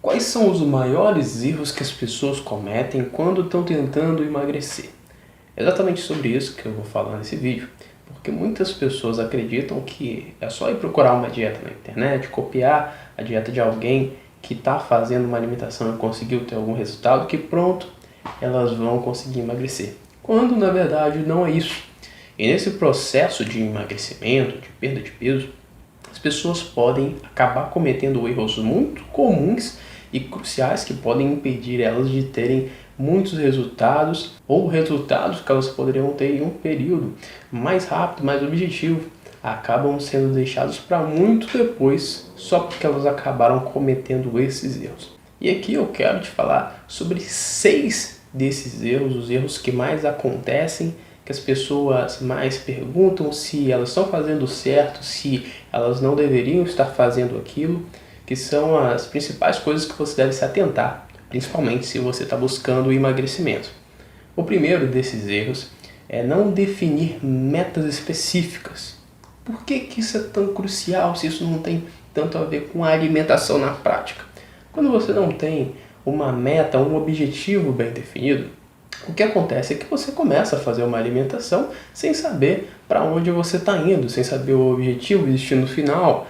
Quais são os maiores erros que as pessoas cometem quando estão tentando emagrecer? É exatamente sobre isso que eu vou falar nesse vídeo, porque muitas pessoas acreditam que é só ir procurar uma dieta na internet, copiar a dieta de alguém que está fazendo uma alimentação e conseguiu ter algum resultado, que pronto, elas vão conseguir emagrecer. Quando na verdade não é isso. E nesse processo de emagrecimento, de perda de peso, as pessoas podem acabar cometendo erros muito comuns e cruciais que podem impedir elas de terem muitos resultados ou resultados que elas poderiam ter em um período mais rápido, mais objetivo, acabam sendo deixados para muito depois só porque elas acabaram cometendo esses erros. E aqui eu quero te falar sobre 6 desses erros, os erros que mais acontecem, que as pessoas mais perguntam se elas estão fazendo certo, se elas não deveriam estar fazendo aquilo, que são as principais coisas que você deve se atentar, principalmente se você está buscando o emagrecimento. O primeiro desses erros é não definir metas específicas. Por que isso é tão crucial se isso não tem tanto a ver com a alimentação na prática? Quando você não tem uma meta, um objetivo bem definido, o que acontece é que você começa a fazer uma alimentação sem saber para onde você está indo, sem saber o objetivo, o destino final,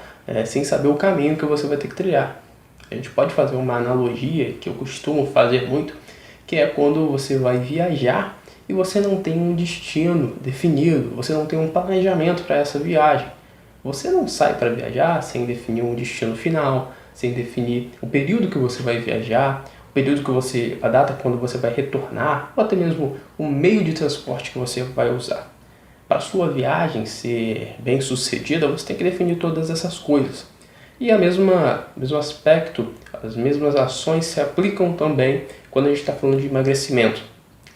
sem saber o caminho que você vai ter que trilhar. A gente pode fazer uma analogia que eu costumo fazer muito, que é quando você vai viajar e você não tem um destino definido, você não tem um planejamento para essa viagem. Você não sai para viajar sem definir um destino final, sem definir o período que você vai viajar, período que você, a data quando você vai retornar, ou até mesmo o meio de transporte que você vai usar. Para a sua viagem ser bem sucedida, você tem que definir todas essas coisas. E o mesmo aspecto, as mesmas ações se aplicam também quando a gente está falando de emagrecimento.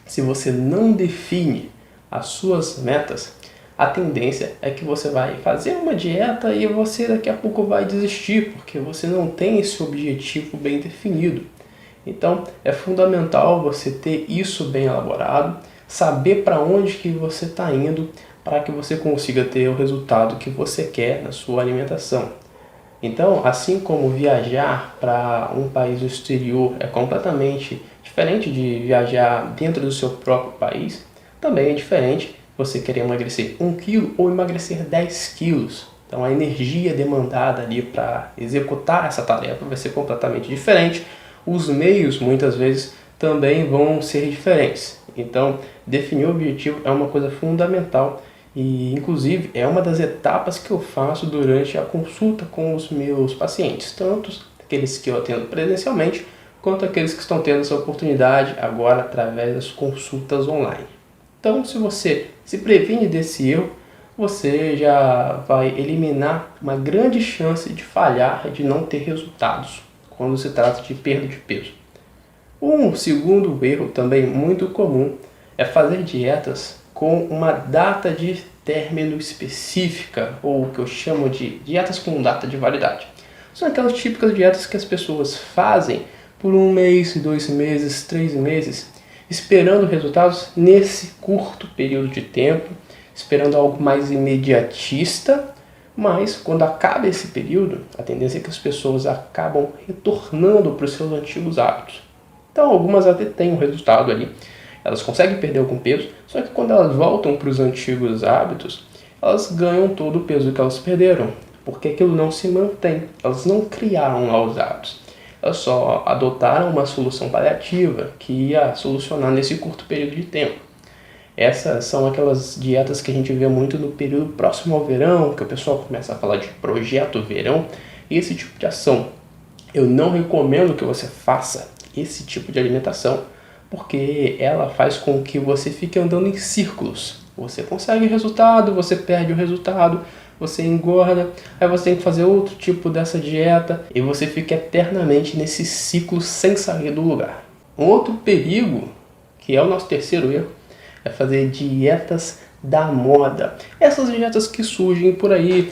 Se você não define as suas metas, a tendência é que você vai fazer uma dieta e você daqui a pouco vai desistir, porque você não tem esse objetivo bem definido. Então, é fundamental você ter isso bem elaborado, saber para onde que você está indo para que você consiga ter o resultado que você quer na sua alimentação. Então, assim como viajar para um país do exterior é completamente diferente de viajar dentro do seu próprio país, também é diferente você querer emagrecer 1 quilo ou emagrecer 10 quilos. Então, a energia demandada ali para executar essa tarefa vai ser completamente diferente. Os meios, muitas vezes, também vão ser diferentes. Então, definir o objetivo é uma coisa fundamental e, inclusive, é uma das etapas que eu faço durante a consulta com os meus pacientes, tanto aqueles que eu atendo presencialmente, quanto aqueles que estão tendo essa oportunidade agora através das consultas online. Então, se você se previne desse erro, você já vai eliminar uma grande chance de falhar, de não ter resultados quando se trata de perda de peso. Um segundo erro também muito comum é fazer dietas com uma data de término específica, ou o que eu chamo de dietas com data de validade. São aquelas típicas dietas que as pessoas fazem por 1 mês, 2 meses, 3 meses, esperando resultados nesse curto período de tempo, esperando algo mais imediatista. Mas, quando acaba esse período, a tendência é que as pessoas acabam retornando para os seus antigos hábitos. Então, algumas até têm um resultado ali. Elas conseguem perder algum peso, só que quando elas voltam para os antigos hábitos, elas ganham todo o peso que elas perderam, porque aquilo não se mantém. Elas não criaram novos hábitos. Elas só adotaram uma solução paliativa que ia solucionar nesse curto período de tempo. Essas são aquelas dietas que a gente vê muito no período próximo ao verão, que o pessoal começa a falar de projeto verão, e esse tipo de ação. Eu não recomendo que você faça esse tipo de alimentação, porque ela faz com que você fique andando em círculos. Você consegue resultado, você perde o resultado, você engorda, aí você tem que fazer outro tipo dessa dieta, e você fica eternamente nesse ciclo sem sair do lugar. Um outro perigo, que é o nosso terceiro erro, é fazer dietas da moda. Essas dietas que surgem por aí,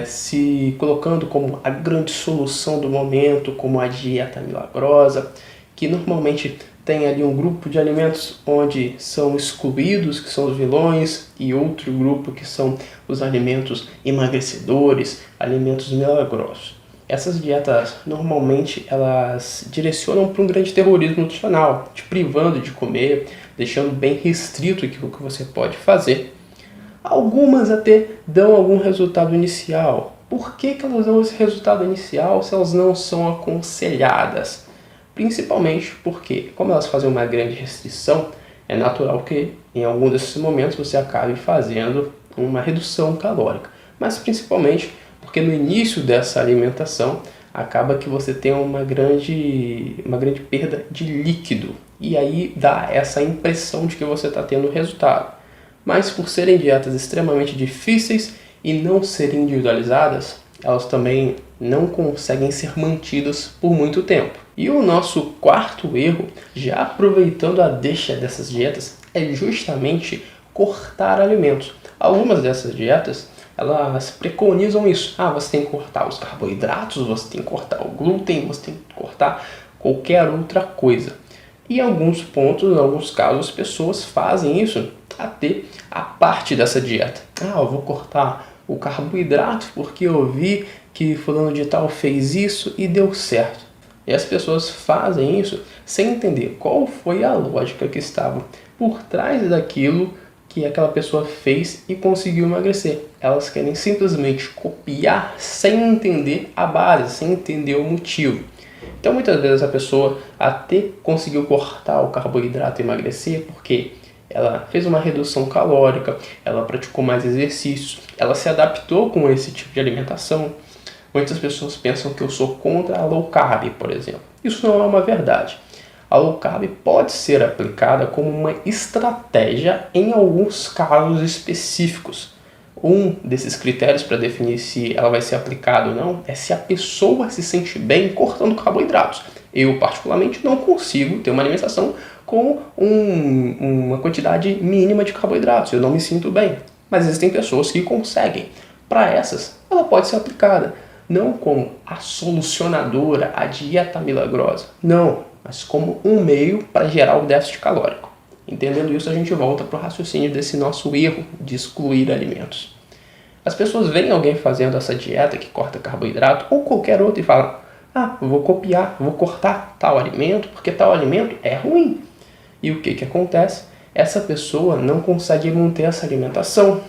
se colocando como a grande solução do momento, como a dieta milagrosa, que normalmente tem ali um grupo de alimentos onde são excluídos, que são os vilões, e outro grupo que são os alimentos emagrecedores, alimentos milagrosos. Essas dietas, normalmente, elas direcionam para um grande terrorismo nutricional, te privando de comer, deixando bem restrito aquilo que você pode fazer. Algumas até dão algum resultado inicial. Por que elas dão esse resultado inicial se elas não são aconselhadas? Principalmente porque, como elas fazem uma grande restrição, é natural que em algum desses momentos você acabe fazendo uma redução calórica. Mas principalmente porque no início dessa alimentação acaba que você tem uma grande perda de líquido. E aí dá essa impressão de que você está tendo resultado. Mas por serem dietas extremamente difíceis e não serem individualizadas, elas também não conseguem ser mantidas por muito tempo. E o nosso quarto erro, já aproveitando a deixa dessas dietas, é justamente cortar alimentos. Algumas dessas dietas, elas preconizam isso. Você tem que cortar os carboidratos, você tem que cortar o glúten, você tem que cortar qualquer outra coisa. E em alguns pontos, em alguns casos, as pessoas fazem isso até a parte dessa dieta. Eu vou cortar o carboidrato porque eu vi que fulano de tal fez isso e deu certo. E as pessoas fazem isso sem entender qual foi a lógica que estava por trás daquilo que aquela pessoa fez e conseguiu emagrecer. Elas querem simplesmente copiar sem entender a base, sem entender o motivo. Então muitas vezes a pessoa até conseguiu cortar o carboidrato e emagrecer porque ela fez uma redução calórica, ela praticou mais exercícios, ela se adaptou com esse tipo de alimentação. Muitas pessoas pensam que eu sou contra a low carb, por exemplo. Isso não é uma verdade. A low carb pode ser aplicada como uma estratégia em alguns casos específicos. Um desses critérios para definir se ela vai ser aplicada ou não é se a pessoa se sente bem cortando carboidratos. Eu, particularmente, não consigo ter uma alimentação com uma quantidade mínima de carboidratos. Eu não me sinto bem. Mas existem pessoas que conseguem. Para essas, ela pode ser aplicada. Não como a solucionadora, a dieta milagrosa. Não, mas como um meio para gerar o déficit calórico. Entendendo isso, a gente volta para o raciocínio desse nosso erro de excluir alimentos. As pessoas veem alguém fazendo essa dieta que corta carboidrato ou qualquer outro e falam: eu vou copiar, vou cortar tal alimento porque tal alimento é ruim. E o que acontece? Essa pessoa não consegue manter essa alimentação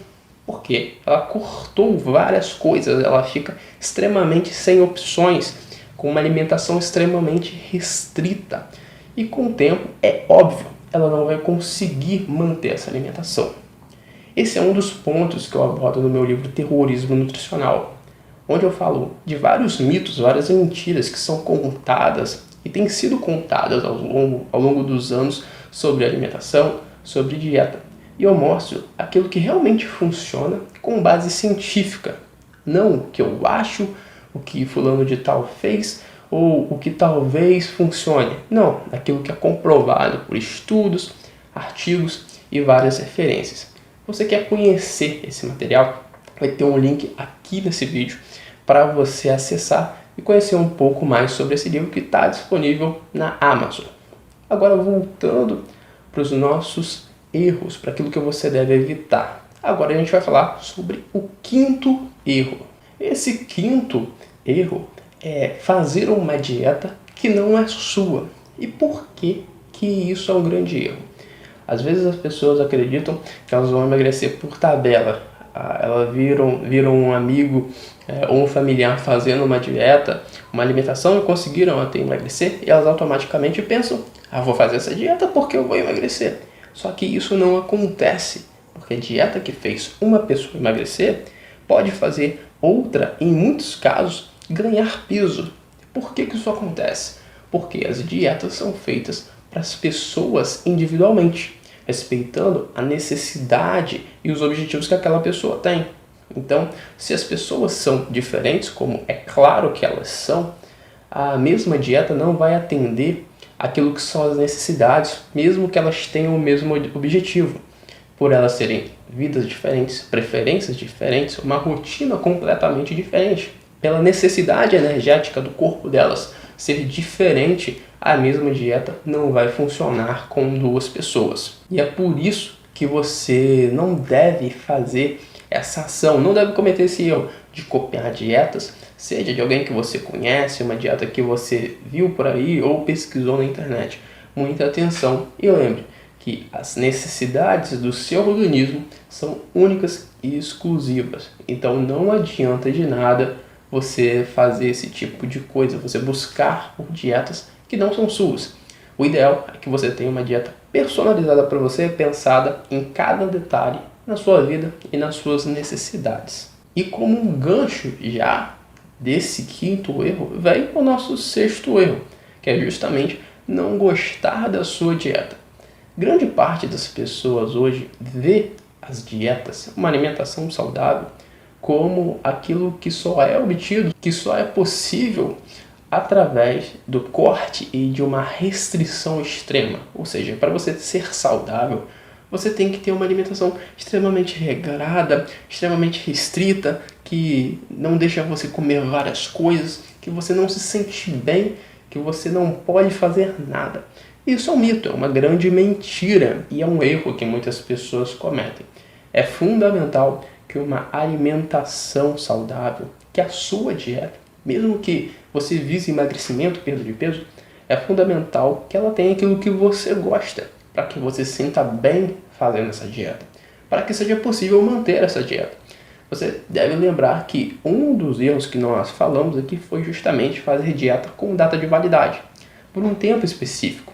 porque ela cortou várias coisas, ela fica extremamente sem opções, com uma alimentação extremamente restrita. E com o tempo, é óbvio, ela não vai conseguir manter essa alimentação. Esse é um dos pontos que eu abordo no meu livro Terrorismo Nutricional, onde eu falo de vários mitos, várias mentiras que são contadas e têm sido contadas ao longo dos anos sobre alimentação, sobre dieta. E eu mostro aquilo que realmente funciona com base científica, não o que eu acho, o que fulano de tal fez ou o que talvez funcione. Não, aquilo que é comprovado por estudos, artigos e várias referências. Você quer conhecer esse material? Vai ter um link aqui nesse vídeo para você acessar e conhecer um pouco mais sobre esse livro que está disponível na Amazon. Agora voltando para os nossos erros, para aquilo que você deve evitar. Agora a gente vai falar sobre o quinto erro. Esse quinto erro é fazer uma dieta que não é sua. E por que isso é um grande erro? Às vezes as pessoas acreditam que elas vão emagrecer por tabela. Elas viram um amigo ou um familiar fazendo uma dieta, uma alimentação e conseguiram até emagrecer, e elas automaticamente pensam: vou fazer essa dieta porque eu vou emagrecer. Só que isso não acontece, porque a dieta que fez uma pessoa emagrecer pode fazer outra, em muitos casos, ganhar peso. Por que isso acontece? Porque as dietas são feitas para as pessoas individualmente, respeitando a necessidade e os objetivos que aquela pessoa tem. Então, se as pessoas são diferentes, como é claro que elas são, a mesma dieta não vai atender aquilo que são as necessidades, mesmo que elas tenham o mesmo objetivo. Por elas terem vidas diferentes, preferências diferentes, uma rotina completamente diferente. Pela necessidade energética do corpo delas ser diferente, a mesma dieta não vai funcionar com duas pessoas. E é por isso que você não deve fazer essa ação, não deve cometer esse erro de copiar dietas, seja de alguém que você conhece, uma dieta que você viu por aí ou pesquisou na internet. Muita atenção e lembre que as necessidades do seu organismo são únicas e exclusivas. Então não adianta de nada você fazer esse tipo de coisa, você buscar por dietas que não são suas. O ideal é que você tenha uma dieta personalizada para você, pensada em cada detalhe na sua vida e nas suas necessidades. E como um gancho já desse quinto erro, vem o nosso sexto erro, que é justamente não gostar da sua dieta. Grande parte das pessoas hoje vê as dietas, uma alimentação saudável, como aquilo que só é obtido, que só é possível através do corte e de uma restrição extrema. Ou seja, para você ser saudável, você tem que ter uma alimentação extremamente regrada, extremamente restrita, que não deixa você comer várias coisas, que você não se sente bem, que você não pode fazer nada. Isso é um mito, é uma grande mentira e é um erro que muitas pessoas cometem. É fundamental que uma alimentação saudável, que a sua dieta, mesmo que você vise emagrecimento, perda de peso, é fundamental que ela tenha aquilo que você gosta, para que você se sinta bem fazendo essa dieta, para que seja possível manter essa dieta. Você deve lembrar que um dos erros que nós falamos aqui foi justamente fazer dieta com data de validade, por um tempo específico.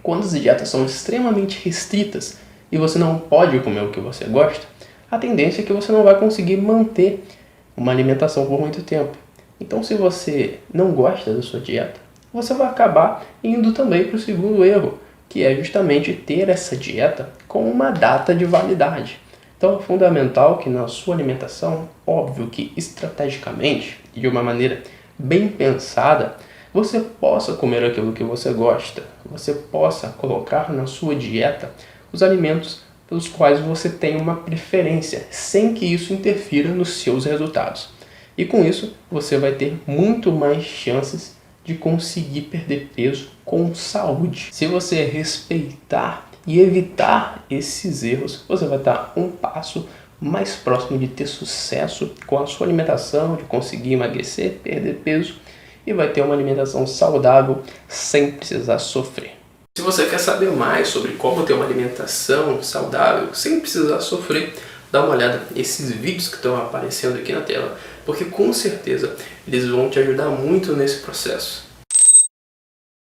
Quando as dietas são extremamente restritas e você não pode comer o que você gosta, a tendência é que você não vai conseguir manter uma alimentação por muito tempo. Então, se você não gosta da sua dieta, você vai acabar indo também para o segundo erro, que é justamente ter essa dieta com uma data de validade. Então, é fundamental que na sua alimentação, óbvio que estrategicamente e de uma maneira bem pensada, você possa comer aquilo que você gosta, você possa colocar na sua dieta os alimentos pelos quais você tem uma preferência, sem que isso interfira nos seus resultados. E com isso, você vai ter muito mais chances de conseguir perder peso com saúde. Se você respeitar e evitar esses erros, você vai estar um passo mais próximo de ter sucesso com a sua alimentação, de conseguir emagrecer, perder peso e vai ter uma alimentação saudável sem precisar sofrer. Se você quer saber mais sobre como ter uma alimentação saudável sem precisar sofrer, dá uma olhada nesses vídeos que estão aparecendo aqui na tela, porque com certeza eles vão te ajudar muito nesse processo.